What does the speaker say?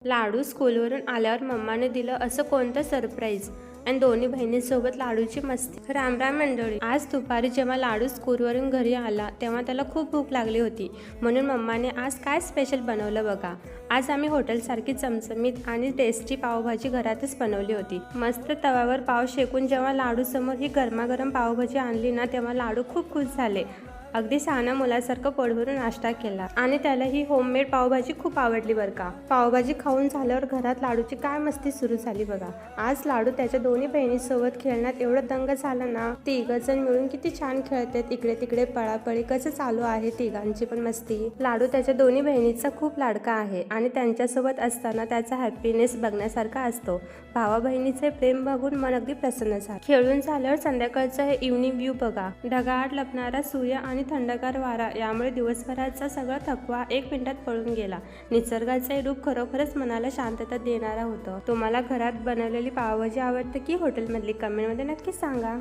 लाडू स्कूलवरून आल्यावर मम्माने दिलं असं कोणतं सरप्राईज आणि दोन्ही बहिणींसोबत लाडूची मस्ती। राम राम मंडळी। आज दुपारी जेव्हा लाडू स्कूलवरून घरी आला तेव्हा त्याला खूप भूक लागली होती, म्हणून मम्माने आज काय स्पेशल बनवलं बघा। आज आम्ही हॉटेलसारखी चमचमीत आणि टेस्टी पावभाजी घरातच बनवली होती। मस्त तव्यावर पाव शेकून जेव्हा लाडू समोर ही गरमागरम पावभाजी आणली ना, तेव्हा लाडू खूप खुश झाले। अगदी शहाण्या मुलासारखं पोट भरून नाश्ता केला आणि त्याला ही होममेड पावभाजी खूप आवडली बरं का। पावभाजी खाऊन झाल्यावर घरात लाडूची काय मस्ती सुरू झाली बघा। आज लाडू त्याच्या दोन्ही बहिणींसोबत खेळण्यात एवढं दंग झालं ना, तिघजण मिळून किती छान खेळतात, इकडे तिकडे पळापळी कसं चालू आहे तिघांची पण मस्ती। लाडू त्याच्या दोन्ही बहिणीचा खूप लाडका आहे आणि त्यांच्यासोबत असताना त्याचा हॅपीनेस बघण्यासारखा असतो। भावा बहिणीचे प्रेम बघून मन अगदी प्रसन्न झालं। खेळून झाल्यावर संध्याकाळचं हे इव्हनिंग व्ह्यू बघा। ढगाआड लपणारा सूर्य आणि थंडगार वारा यामुळे दिवसभराचा सगळा थकवा 1 मिनिटात पळून गेला। निसर्गाचे रूप खरोखरच मनाला शांतता देणारा होतं। तुम्हाला घरात बनवलेली पावभाजी आवडते की हॉटेलमधली? कमेंटमध्ये नक्की सांगा।